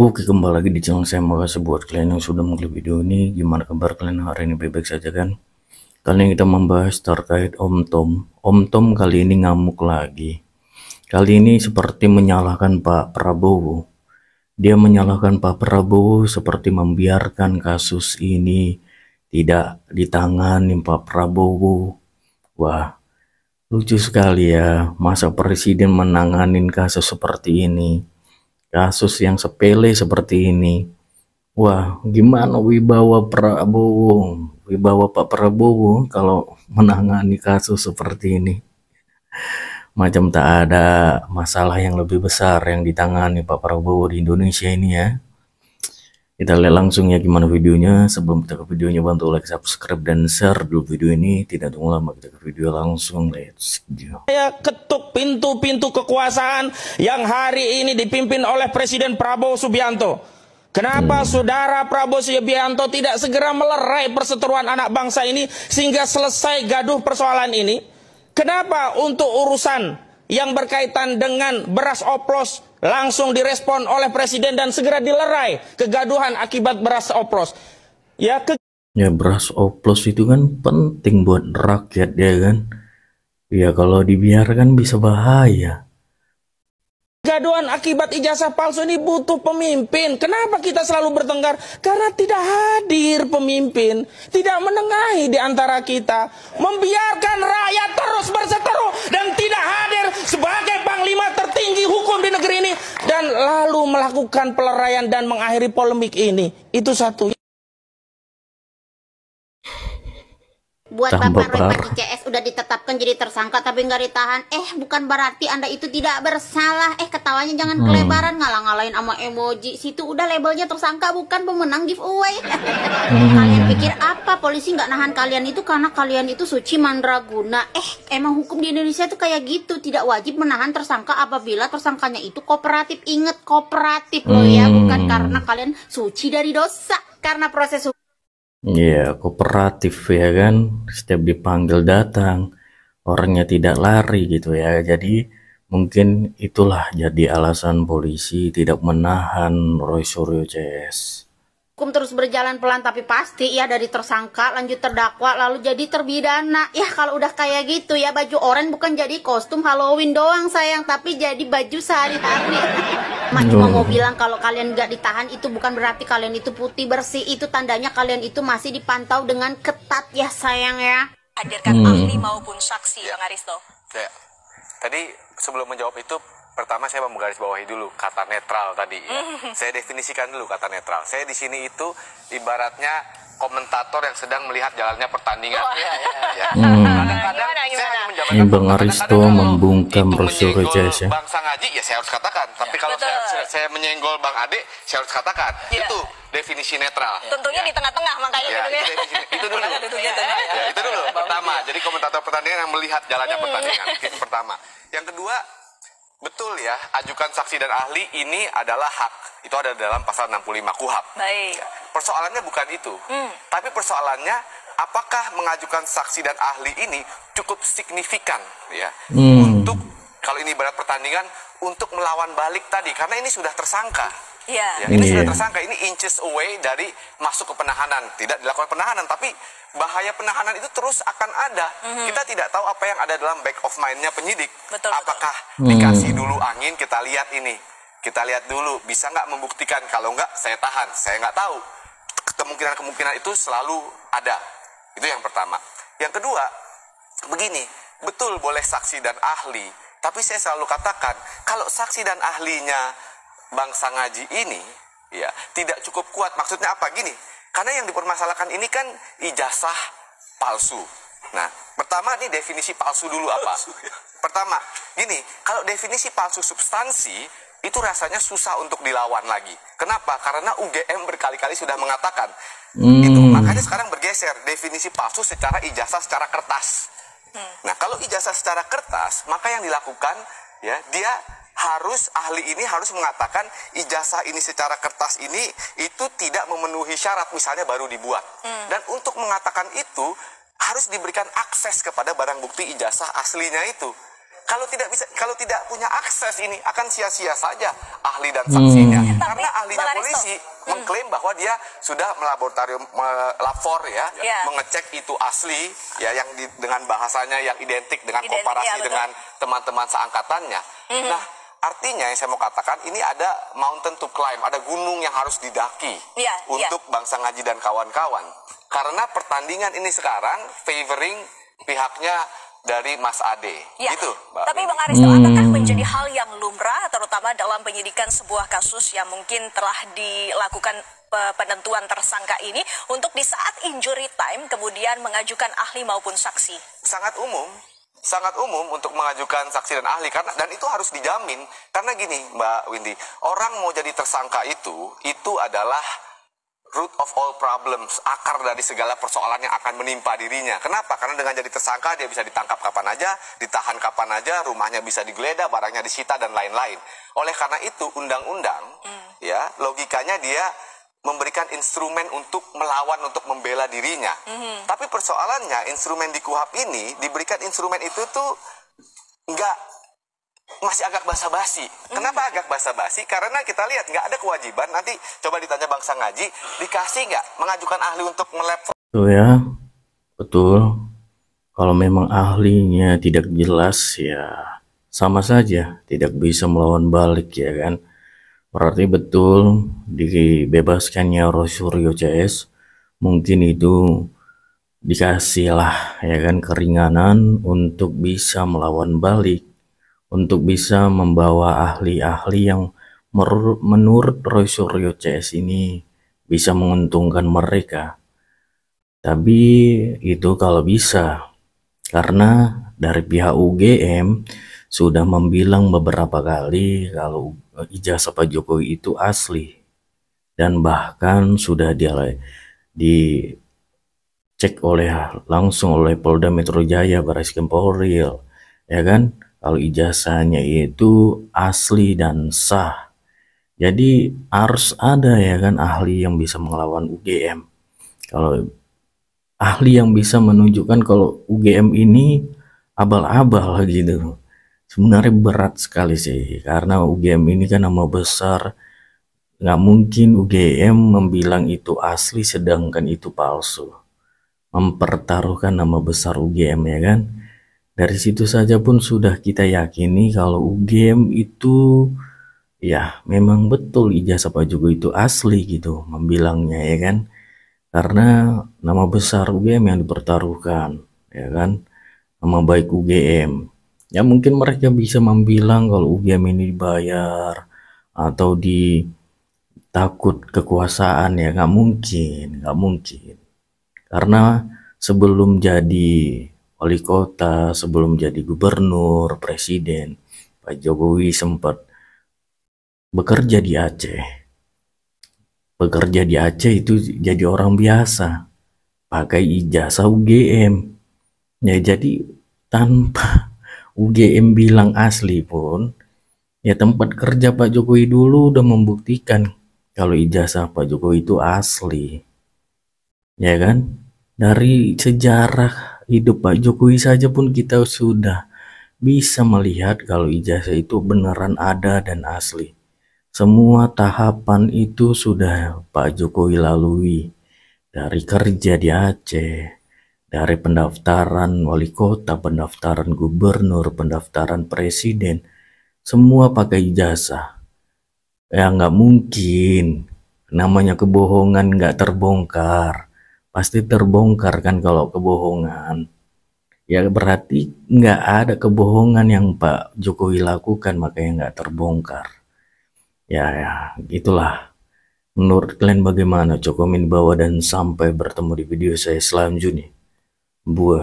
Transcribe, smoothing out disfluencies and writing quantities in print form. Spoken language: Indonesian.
Oke, kembali lagi di channel saya. Makasih buat kalian yang sudah mengklik video ini. Gimana kabar kalian hari ini? Baik-baik saja kan? Kali ini kita membahas terkait Om Tom. Om Tom kali ini ngamuk lagi. Kali ini seperti menyalahkan Pak Prabowo. Dia menyalahkan Pak Prabowo seperti membiarkan kasus ini tidak ditangani Pak Prabowo. Wah, lucu sekali ya. Masa presiden menanganin kasus seperti ini? Kasus yang sepele seperti ini. Wah, gimana wibawa Prabowo, wibawa Pak Prabowo kalau menangani kasus seperti ini? Macam tak ada masalah yang lebih besar yang ditangani Pak Prabowo di Indonesia ini ya. Kita lihat langsung ya gimana videonya. Sebelum kita ke videonya, bantu like, subscribe, dan share dulu video ini. Tidak tunggu lama, kita ke video langsung. Let's go. Saya ketuk pintu-pintu kekuasaan yang hari ini dipimpin oleh Presiden Prabowo Subianto. Kenapa saudara Prabowo Subianto tidak segera melerai perseteruan anak bangsa ini sehingga selesai gaduh persoalan ini? Kenapa untuk urusan yang berkaitan dengan beras oplos langsung direspon oleh Presiden dan segera dilerai kegaduhan akibat beras oplos? Ya, Beras oplos itu kan penting buat rakyat ya kan. Ya kalau dibiarkan bisa bahaya. kegaduhan akibat ijazah palsu ini butuh pemimpin. Kenapa kita selalu bertengkar? Karena tidak hadir pemimpin, tidak menengahi di antara kita, membiarkan rakyat terus berseteru dan tidak hadir sebagai panglima tertinggi hukum di negeri ini dan lalu melakukan peleraian dan mengakhiri polemik ini. Itu satu. Buat Bapak Roy Pati CS udah ditetapkan jadi tersangka tapi nggak ditahan. Bukan berarti Anda itu tidak bersalah. Ketawanya jangan kelebaran, ngalah-ngalahin sama emoji. Situ udah labelnya tersangka, bukan pemenang giveaway. Kalian pikir apa? Polisi nggak nahan kalian itu karena kalian itu suci mandraguna. Emang hukum di Indonesia tuh kayak gitu. Tidak wajib menahan tersangka apabila tersangkanya itu kooperatif. Ingat, kooperatif loh ya. Bukan karena kalian suci dari dosa. Karena proses hukum. Iya, kooperatif ya kan, setiap dipanggil datang, orangnya tidak lari gitu ya. Jadi mungkin itulah jadi alasan polisi tidak menahan Roy Suryo CS. Hukum terus berjalan pelan tapi pasti ya, dari tersangka lanjut terdakwa lalu jadi terbidana. Ya kalau udah kayak gitu ya, baju oranye bukan jadi kostum Halloween doang sayang, tapi jadi baju sehari-hari. Cuma mau bilang kalau kalian nggak ditahan itu bukan berarti kalian itu putih bersih. Itu tandanya kalian itu masih dipantau dengan ketat ya sayang ya. Hadirkan ahli maupun saksi, Bang Aristo. Ya. Tadi sebelum menjawab itu, pertama saya mau menggarisbawahi dulu kata netral tadi. Saya definisikan dulu kata netral. Saya di sini itu ibaratnya komentator yang sedang melihat jalannya pertandingan. Kadang-kadang saya hanya menjabarkan. Ini Bang Aristo membungkam Roy Suryo CS ya. Bang Sangaji ya saya harus katakan. Tapi kalau saya menyenggol Bang Ade, saya harus katakan. Itu definisi netral. Tentunya di tengah-tengah makanya itu dulu. Itu dulu. Pertama, jadi komentator pertandingan yang melihat jalannya pertandingan. Itu pertama. Yang kedua, betul ya, ajukan saksi dan ahli ini adalah hak. Itu ada dalam pasal 65 KUHP. Baik. Persoalannya bukan itu. Tapi persoalannya apakah mengajukan saksi dan ahli ini cukup signifikan ya untuk, kalau ini ibarat pertandingan, untuk melawan balik tadi, karena ini sudah tersangka. Ya, ini sudah tersangka, ini inches away dari masuk ke penahanan. Tidak dilakukan penahanan, tapi bahaya penahanan itu terus akan ada. Kita tidak tahu apa yang ada dalam back of mind-nya penyidik. Apakah dikasih dulu angin, kita lihat ini. Kita lihat dulu, bisa nggak membuktikan, kalau nggak saya tahan. Saya nggak tahu. Kemungkinan-kemungkinan itu selalu ada. Itu yang pertama. Yang kedua, begini, betul boleh saksi dan ahli, tapi saya selalu katakan, kalau saksi dan ahlinya Bang Sangaji ini ya tidak cukup kuat. Maksudnya apa? Gini, karena yang dipermasalahkan ini kan ijazah palsu. Nah, pertama ini definisi palsu dulu apa? Pertama, gini, kalau definisi palsu substansi itu rasanya susah untuk dilawan lagi. Kenapa? Karena UGM berkali-kali sudah mengatakan itu. Makanya sekarang bergeser definisi palsu secara ijazah secara kertas. Nah, kalau ijazah secara kertas, maka yang dilakukan ya, dia harus, ahli ini harus mengatakan ijazah ini secara kertas ini itu tidak memenuhi syarat, misalnya baru dibuat. Dan untuk mengatakan itu harus diberikan akses kepada barang bukti ijazah aslinya itu. kalau tidak punya akses ini akan sia-sia saja ahli dan saksinya. Karena ahlinya polisi mengklaim bahwa dia sudah melaboratorium melapor ya, mengecek itu asli ya, yang dengan bahasanya yang identik dengan komparasi dengan teman-teman seangkatannya. Nah, artinya yang saya mau katakan, ini ada mountain to climb, ada gunung yang harus didaki untuk Bangsa Ngaji dan kawan-kawan. Karena pertandingan ini sekarang favoring pihaknya dari Mas Ade. Gitu, Mbak. Tapi Bang Aristo, apakah menjadi hal yang lumrah, terutama dalam penyidikan sebuah kasus yang mungkin telah dilakukan penentuan tersangka ini, untuk di saat injury time kemudian mengajukan ahli maupun saksi? Sangat umum untuk mengajukan saksi dan ahli, dan itu harus dijamin. Karena gini Mbak Windy, orang mau jadi tersangka itu adalah root of all problems, akar dari segala persoalan yang akan menimpa dirinya. Kenapa? Karena dengan jadi tersangka dia bisa ditangkap kapan aja, ditahan kapan aja, rumahnya bisa digeledah, barangnya disita dan lain-lain. Oleh karena itu undang-undang ya, logikanya dia memberikan instrumen untuk melawan, untuk membela dirinya. Tapi persoalannya instrumen di KUHP ini diberikan instrumen itu tuh masih agak basa-basi. Kenapa agak basa-basi? Karena kita lihat nggak ada kewajiban. Nanti coba ditanya Bangsa Ngaji, dikasih nggak mengajukan ahli untuk nge-lab? Tuh ya, betul. Kalau memang ahlinya tidak jelas ya sama saja, tidak bisa melawan balik ya kan. Berarti betul dibebaskannya Roy Suryo CS mungkin itu dikasih lah ya kan keringanan untuk bisa melawan balik, untuk bisa membawa ahli-ahli yang menurut Roy Suryo CS ini bisa menguntungkan mereka. Tapi itu kalau bisa, karena dari pihak UGM sudah membilang beberapa kali kalau ijazah Pak Jokowi itu asli, dan bahkan sudah dicek langsung oleh Polda Metro Jaya, Barreskrim Polri ya kan, kalau ijazahnya itu asli dan sah. Jadi harus ada ya kan ahli yang bisa melawan UGM. Kalau ahli yang bisa menunjukkan kalau UGM ini abal-abal gitu. Sebenarnya berat sekali sih, karena UGM ini kan nama besar. Nggak mungkin UGM membilang itu asli sedangkan itu palsu. Mempertaruhkan nama besar UGM ya kan. Dari situ saja pun sudah kita yakini kalau UGM itu ya memang betul ijazah Pak Jokowi itu asli gitu membilangnya ya kan. Karena nama besar UGM yang dipertaruhkan ya kan, nama baik UGM. Ya mungkin mereka bisa membilang kalau UGM ini dibayar atau takut kekuasaan, ya nggak mungkin. Karena sebelum jadi wali kota, sebelum jadi gubernur, presiden, Pak Jokowi sempat bekerja di Aceh. Bekerja di Aceh itu jadi orang biasa, pakai ijazah UGM. Ya jadi tanpa UGM bilang asli pun, ya tempat kerja Pak Jokowi dulu udah membuktikan kalau ijazah Pak Jokowi itu asli. Ya kan? Dari sejarah hidup Pak Jokowi saja pun kita sudah bisa melihat kalau ijazah itu beneran ada dan asli. Semua tahapan itu sudah Pak Jokowi lalui. Dari kerja di Aceh, dari pendaftaran wali kota, pendaftaran gubernur, pendaftaran presiden, semua pakai ijazah. Ya nggak mungkin, namanya kebohongan nggak terbongkar. Pasti terbongkar kan kalau kebohongan. Ya berarti nggak ada kebohongan yang Pak Jokowi lakukan, makanya nggak terbongkar. Ya itulah. Menurut kalian bagaimana? Komen di bawah dan sampai bertemu di video saya selanjutnya. Buat